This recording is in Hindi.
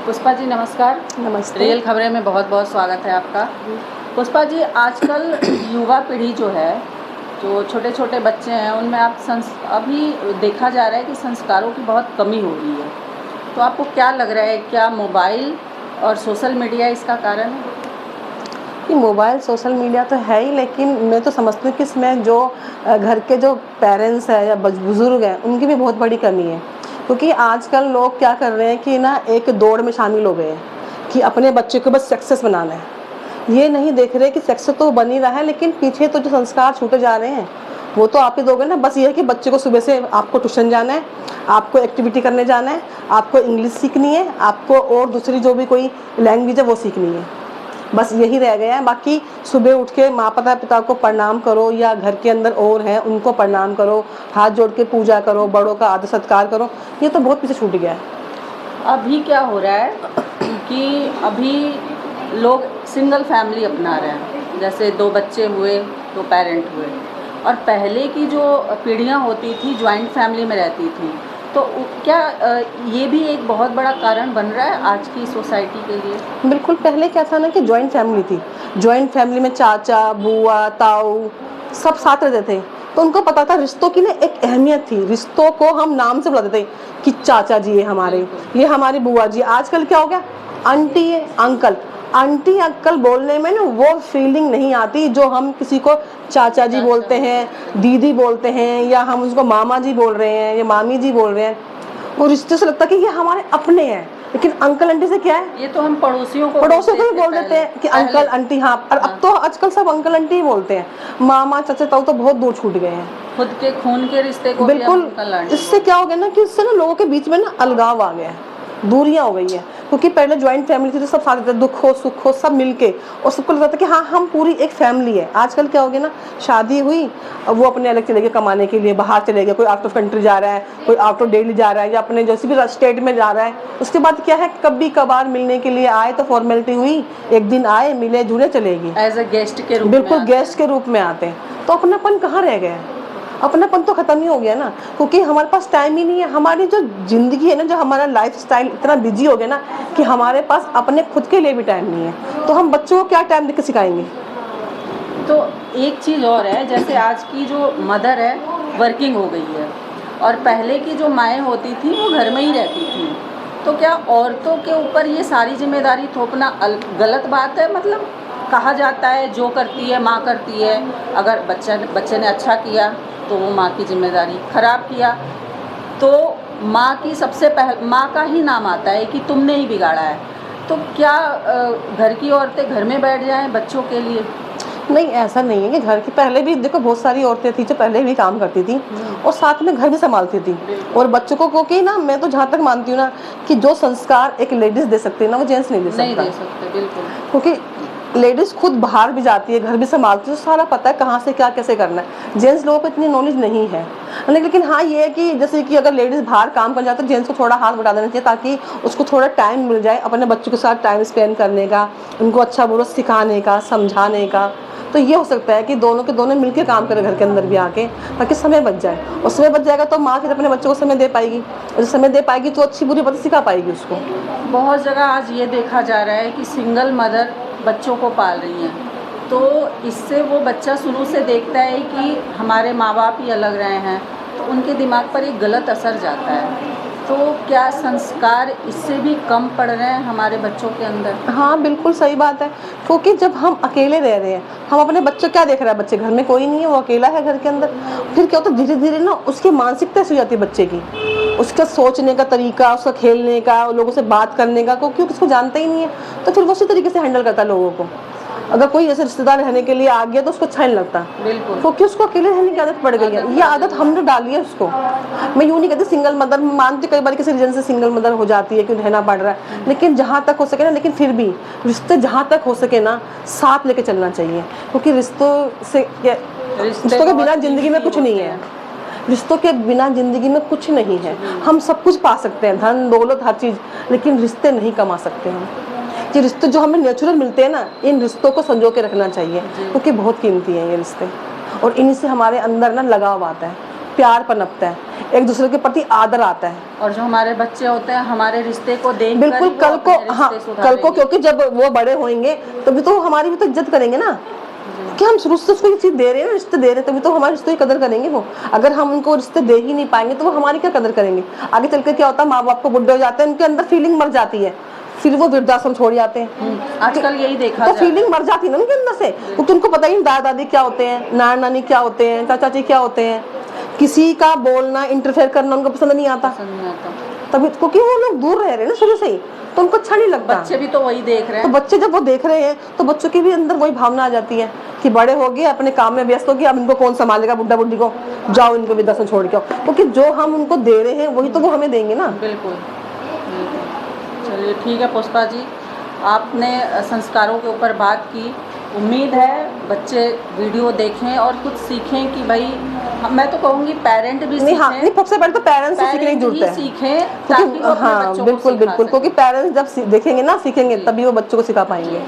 पुष्पा जी नमस्कार। नमस्ते। रियल खबरें में बहुत बहुत स्वागत है आपका। पुष्पा जी, आजकल युवा पीढ़ी जो है, जो छोटे छोटे बच्चे हैं, उनमें अभी देखा जा रहा है कि संस्कारों की बहुत कमी हो रही है। तो आपको क्या लग रहा है, क्या मोबाइल और सोशल मीडिया इसका कारण है? कि मोबाइल सोशल मीडिया तो है ही, लेकिन मैं तो समझती हूँ कि इसमें जो घर के जो पेरेंट्स हैं या बुजुर्ग हैं, उनकी भी बहुत बड़ी कमी है। क्योंकि आजकल लोग क्या कर रहे हैं कि ना एक दौड़ में शामिल हो गए हैं कि अपने बच्चे को बस सक्सेस बनाना है। ये नहीं देख रहे कि सक्सेस तो बन ही रहा है, लेकिन पीछे तो जो संस्कार छूटे जा रहे हैं वो तो आप ही दोगे ना। बस ये है कि बच्चे को सुबह से आपको ट्यूशन जाना है, आपको एक्टिविटी करने जाना है, आपको इंग्लिश सीखनी है, आपको और दूसरी जो भी कोई लैंग्वेज है वो सीखनी है। बस यही रह गया है। बाकी सुबह उठ के माता पिता को प्रणाम करो, या घर के अंदर और हैं उनको प्रणाम करो, हाथ जोड़ के पूजा करो, बड़ों का आदर सत्कार करो, ये तो बहुत पीछे छूट गया है। अभी क्या हो रहा है कि अभी लोग सिंगल फैमिली अपना रहे हैं, जैसे 2 बच्चे हुए, 2 पेरेंट हुए। और पहले की जो पीढ़ियां होती थी जॉइंट फैमिली में रहती थी, तो क्या ये भी एक बहुत बड़ा कारण बन रहा है आज की सोसाइटी के लिए? बिल्कुल। पहले क्या था ना कि जॉइंट फैमिली थी। जॉइंट फैमिली में चाचा बुआ ताऊ सब साथ रहते थे, तो उनको पता था रिश्तों की ना एक अहमियत थी। रिश्तों को हम नाम से बुलाते थे कि चाचा जी है हमारे, ये हमारी बुआ जी। आजकल क्या हो गया, आंटी है अंकल। आंटी अंकल बोलने में ना वो फीलिंग नहीं आती जो हम किसी को चाचा जी बोलते हैं, दीदी बोलते हैं, या हम उसको मामा जी बोल रहे हैं या मामी जी बोल रहे हैं। वो रिश्ते से लगता है कि ये हमारे अपने हैं। लेकिन अंकल आंटी से क्या है, ये तो हम पड़ोसियों को ही बोल देते हैं कि अंकल आंटी। हाँ, और अब तो आजकल सब अंकल आंटी ही बोलते हैं। मामा चाचा ताऊ तो बहुत दूर छूट गए हैं। खुद के खून के रिश्ते को भी हम अंकल आंटी इससे क्या हो गया ना कि इससे ना लोगों के बीच में ना अलगाव आ गया है, दूरियां हो गई है। क्योंकि पहले जॉइंट फैमिली थी तो सब साथ रहते, दुख हो सुख हो सब मिलके, और सबको लगता था कि हाँ हम पूरी एक फैमिली है। आजकल क्या हो गया ना, शादी हुई, अब वो अपने अलग चले गए कमाने के लिए, बाहर चले गए, कोई आउट ऑफ कंट्री जा रहा है, कोई आउट ऑफ दिल्ली जा रहा है, या अपने जैसे भी स्टेट में जा रहा है। उसके बाद क्या है, कभी कभार मिलने के लिए आए तो फॉर्मेलिटी हुई, एक दिन आए मिले जुले चले गए, एज ए गेस्ट के रूप में। बिल्कुल गेस्ट के रूप में आते हैं। तो अपनापन कहाँ रह गया है, अपनापन तो खत्म ही हो गया ना। क्योंकि हमारे पास टाइम ही नहीं है। हमारी जो जिंदगी है ना, जो हमारा लाइफ स्टाइल इतना बिजी हो गया ना कि हमारे पास अपने खुद के लिए भी टाइम नहीं है। तो हम बच्चों को क्या टाइम देकर सिखाएंगे। तो एक चीज़ और है, जैसे आज की जो मदर है वर्किंग हो गई है, और पहले की जो माएँ होती थी वो घर में ही रहती थी। तो क्या औरतों के ऊपर ये सारी जिम्मेदारी थोपना गलत बात है? मतलब कहा जाता है जो करती है माँ करती है। अगर बच्चे ने अच्छा किया तो वो माँ की जिम्मेदारी, खराब किया तो माँ की माँ का ही नाम आता है कि तुमने ही बिगाड़ा है। तो क्या घर की औरतें घर में बैठ जाएं बच्चों के लिए? नहीं, ऐसा नहीं है कि घर की, पहले भी देखो बहुत सारी औरतें थी जो पहले भी काम करती थी और साथ में घर भी संभालती थी और बच्चों को। क्योंकि ना मैं तो जहाँ तक मानती हूँ ना कि जो संस्कार एक लेडीज दे सकती है ना वो जेंट्स नहीं दे सकते। बिल्कुल। क्योंकि लेडीज खुद बाहर भी जाती है, घर भी संभालती है, तो सारा पता है कहाँ से क्या कैसे करना है। जेंट्स लोगों को इतनी नॉलेज नहीं है। लेकिन हाँ ये है कि जैसे कि अगर लेडीज बाहर काम कर जाते हैं, जेंट्स को थोड़ा हाथ बढ़ा देना चाहिए ताकि उसको थोड़ा टाइम मिल जाए अपने बच्चों के साथ टाइम स्पेंड करने का, उनको अच्छा बुरा सिखाने का, समझाने का। तो ये हो सकता है कि दोनों के दोनों मिलकर काम करें घर के अंदर भी आके, ताकि समय बच जाए। और समय बच जाएगा तो माँ फिर अपने बच्चों को समय दे पाएगी, और जब समय दे पाएगी तो अच्छी बुरी बातें सिखा पाएगी उसको। बहुत जगह आज ये देखा जा रहा है कि सिंगल मदर बच्चों को पाल रही हैं, तो इससे वो बच्चा शुरू से देखता है कि हमारे माँ बाप ही अलग रहे हैं, तो उनके दिमाग पर एक गलत असर जाता है। तो क्या संस्कार इससे भी कम पड़ रहे हैं हमारे बच्चों के अंदर? हाँ बिल्कुल सही बात है। क्योंकि जब हम अकेले रह रहे हैं, हम अपने बच्चे क्या देख रहे हैं, बच्चे घर में कोई नहीं है, वो अकेला है घर के अंदर। फिर क्या होता है, धीरे धीरे ना उसकी मानसिकता ऐसी हो जाती है बच्चे की, उसका सोचने का तरीका, उसका खेलने का, लोगों से बात करने का, क्योंकि उसको जानता ही नहीं है। तो फिर वो उसी तरीके से हैंडल करता है लोगों को। अगर कोई ऐसे रिश्तेदार रहने के लिए आ गया तो उसको अच्छा नहीं लगता, बिल्कुल। क्योंकि उसको अकेले रहने की आदत पड़ गई है। ये आदत हमने डाली है उसको। मैं यूँ नहीं कहती सिंगल मदर, मानती कई बार किसी रीजन से सिंगल मदर हो जाती है कि रहना पड़ रहा है, लेकिन जहाँ तक हो सके ना, लेकिन फिर भी रिश्ते जहाँ तक हो सके ना साथ लेके चलना चाहिए। क्योंकि रिश्तों के बिना जिंदगी में कुछ नहीं है। रिश्तों के बिना जिंदगी में कुछ नहीं है। हम सब कुछ पा सकते हैं, धन दौलत हर चीज़, लेकिन रिश्ते नहीं कमा सकते हम। ये रिश्ते जो हमें नेचुरल मिलते हैं ना, इन रिश्तों को संजो के रखना चाहिए, क्योंकि बहुत कीमती हैं ये रिश्ते, और इन्हीं से हमारे अंदर ना लगाव आता है। प्यार पनपता है, एक दूसरे के प्रति आदर आता है। और जो हमारे बच्चे होते हैं हमारे रिश्ते को देख बिल्कुल, कल को, हाँ कल को, क्योंकि जब वो बड़े होंगे तभी तो हमारी भी तो इज्जत करेंगे ना, कि हम शुरू से उसको ये चीज दे रहे हैं, रिश्ते दे रहे हैं, तभी तो हमारे रिश्ते की कदर करेंगे वो। अगर हम उनको रिश्ते दे ही नहीं पाएंगे तो वो हमारी क्या कदर करेंगे। आगे चल के क्या होता है, माँ बाप को बुढ़े हो जाते हैं, उनके अंदर फीलिंग मर जाती है, फिर वो वृद्धाश्रम छोड़ जाते हैं। आजकल यही देखा तो जा रहा है। फीलिंग मर जाती है ना उनके अंदर से, क्योंकि उनको पता ही नहीं दादा दादी क्या होते हैं, नाना नानी क्या होते हैं, चाचा चाची क्या होते हैं। किसी का बोलना, इंटरफेयर करना उनको पसंद नहीं आता, पसंद नहीं आता। तभी क्योंकि वो लोग दूर रह रहे हैं ना शुरू से ही, तो उनको अच्छा नहीं लगता। बच्चे भी तो वही देख रहे तो हैं। बच्चे जब वो देख रहे हैं तो बच्चों के भी अंदर वही भावना आ जाती है कि बड़े हो गए, अपने काम में व्यस्त हो गए, अब इनको कौन संभालेगा, बुढ़ा बुढ़ी को, जाओ इनको वृद्धाश्रम छोड़ के आओ। क्योंकि जो हम उनको दे रहे हैं वही तो वो हमें देंगे ना। बिल्कुल। चलिए ठीक है पुष्पा जी, आपने संस्कारों के ऊपर बात की। उम्मीद है बच्चे वीडियो देखें और कुछ सीखें कि भाई मैं तो कहूँगी पेरेंट भी नहीं, हाँ सीखें। नहीं, सबसे पहले तो पेरेंट्स से सीखने की जरूरत है, सीखें ताकि वो अपने हाँ बच्चों को बिल्कुल सिखा बिल्कुल, सकें। क्योंकि पेरेंट्स जब देखेंगे ना, सीखेंगे, तभी वो बच्चों को सिखा पाएंगे।